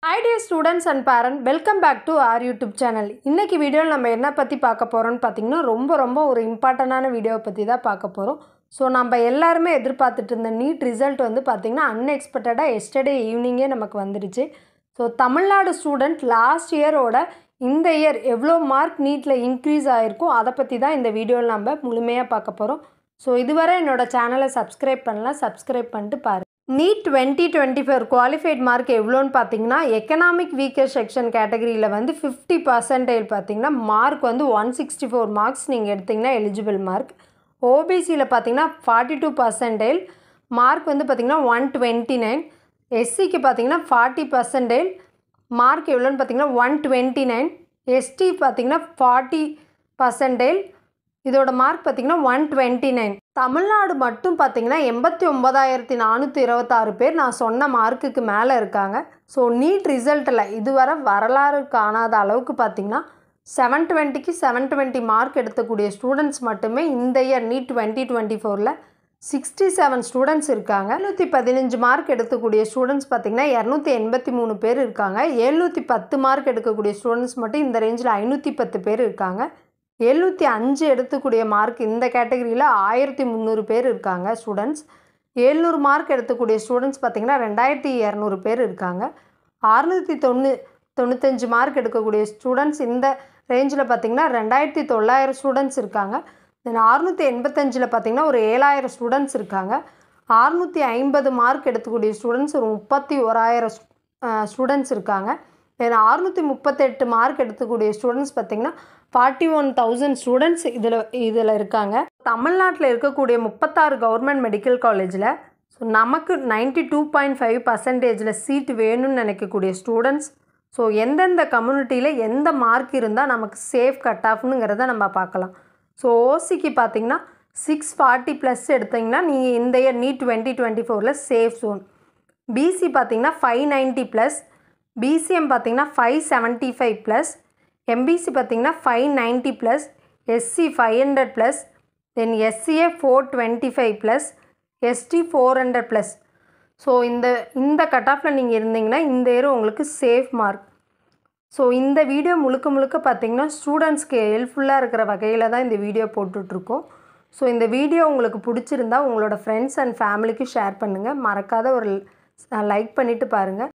Hi dear students and parents, welcome back to our YouTube channel. இன்னைக்கு வீடியோவில் நம்ம என்ன பற்றி பார்க்க போகிறோம்னு பார்த்தீங்கன்னா ரொம்ப ஒரு இம்பார்ட்டண்டான வீடியோவை பற்றி தான் பார்க்க போகிறோம். ஸோ நம்ம எல்லாருமே எதிர்பார்த்துட்டு இருந்த நீட் ரிசல்ட் வந்து பார்த்திங்கன்னா அன்எக்ஸ்பெக்டடாக எஸ்டர்டே ஈவினிங்கே நமக்கு வந்துடுச்சு. ஸோ தமிழ்நாடு ஸ்டூடெண்ட் லாஸ்ட் இயரோட இந்த இயர் எவ்வளோ மார்க் நீட்டில் இன்க்ரீஸ் ஆகிருக்கும் அதை பற்றி தான் இந்த வீடியோவில் நம்ம முழுமையாக பார்க்க போகிறோம். ஸோ இதுவரை என்னோடய சேனலை சப்ஸ்கிரைப் பண்ணலாம், சப்ஸ்கிரைப் பண்ணிட்டு பாருங்கள். நீட் 2024 குவாலிஃபைட் மார்க் எவ்வளோன்னு பார்த்தீங்கன்னா எக்கனாமிக் வீக்கர் செக்ஷன் கேட்டகரியில் வந்து 50% பார்த்தீங்கன்னா மார்க் வந்து 164 மார்க்ஸ் நீங்கள் எடுத்திங்கன்னா எலிஜிபிள் மார்க். ஓபிசியில் பார்த்தீங்கன்னா 42% மார்க் வந்து பார்த்திங்கன்னா 129. எஸ்சிக்கு பார்த்தீங்கன்னா 40% மார்க் எவ்வளோன்னு பார்த்தீங்கன்னா 129. எஸ்டி பார்த்தீங்கன்னா 40%, இதோட மார்க் பார்த்திங்கன்னா 129. தமிழ்நாடு மட்டும் பார்த்திங்கன்னா 89,426 பேர் நான் சொன்ன மார்க்குக்கு மேலே இருக்காங்க. ஸோ நீட் ரிசல்ட்டில் இதுவரை வரலாறு காணாத அளவுக்கு பார்த்திங்கன்னா 720க்கு 720 மார்க் எடுக்கக்கூடிய ஸ்டூடெண்ட்ஸ் மட்டுமே இந்த இயர் நீட் 2024 67 ஸ்டூடெண்ட்ஸ் இருக்காங்க. 715 மார்க் எடுக்கக்கூடிய ஸ்டூடெண்ட்ஸ் பார்த்திங்கன்னா 283 பேர் இருக்காங்க. 710 மார்க் எடுக்கக்கூடிய ஸ்டூடெண்ட்ஸ் மட்டும் இந்த ரேஞ்சில் 510 பேர் இருக்காங்க. 705 எடுத்துக்கூடிய மார்க் இந்த கேட்டகரியில் 1300 பேர் இருக்காங்க ஸ்டூடெண்ட்ஸ். 700 மார்க் எடுத்துக்கூடிய ஸ்டூடெண்ட்ஸ் பார்த்திங்கன்னா 2200 பேர் இருக்காங்க. 695 மார்க் எடுக்கக்கூடிய ஸ்டூடெண்ட்ஸ் இந்த ரேஞ்சில் பார்த்திங்கன்னா 2900 ஸ்டூடெண்ட்ஸ் இருக்காங்க. தென் 685 பார்த்திங்கன்னா ஒரு 7000 ஸ்டூடெண்ட்ஸ் இருக்காங்க. 650 மார்க் எடுக்கக்கூடிய ஸ்டூடெண்ட்ஸ் ஒரு 31,000 ஸ்டூடெண்ட்ஸ் இருக்காங்க. தென் 638 மார்க் எடுக்கக்கூடிய ஸ்டூடெண்ட்ஸ் பார்த்திங்கன்னா 41,000 ஸ்டூடெண்ட்ஸ் இதில் இருக்காங்க. தமிழ்நாட்டில் இருக்கக்கூடிய 36 கவர்மெண்ட் மெடிக்கல் காலேஜில் ஸோ நமக்கு 92.5% சீட் வேணும்னு நினைக்கக்கூடிய ஸ்டூடெண்ட்ஸ் ஸோ எந்தெந்த கம்யூனிட்டியில் எந்த மார்க் இருந்தால் நமக்கு சேஃப் கட் ஆஃப்னுங்கிறத நம்ம பார்க்கலாம். ஸோ ஓசிக்கு பார்த்திங்கன்னா 640+ எடுத்திங்கன்னா நீங்கள் இந்த year NEET 2024 safe zone. BC பார்த்திங்கன்னா 590+, பிசிஎம் பார்த்திங்கன்னா 575+, எம்பிசி பார்த்திங்கன்னா 590+, SC 500+, then SCA 425+, ST 400+. So இந்த கட் ஆஃபில் நீங்கள் இருந்தீங்கன்னா இந்த இயர் உங்களுக்கு சேஃப் மார்க். ஸோ இந்த வீடியோ முழுக்க பார்த்திங்கன்னா ஸ்டூடெண்ட்ஸ்க்கு ஹெல்ப்ஃபுல்லாக இருக்கிற வகையில் தான் இந்த வீடியோ போட்டுட்ருக்கோம். ஸோ இந்த வீடியோ உங்களுக்கு பிடிச்சிருந்தா உங்களோட ஃப்ரெண்ட்ஸ் அண்ட் ஃபேமிலிக்கு ஷேர் பண்ணுங்கள். மறக்காத ஒரு லைக் பண்ணிவிட்டு பாருங்கள்.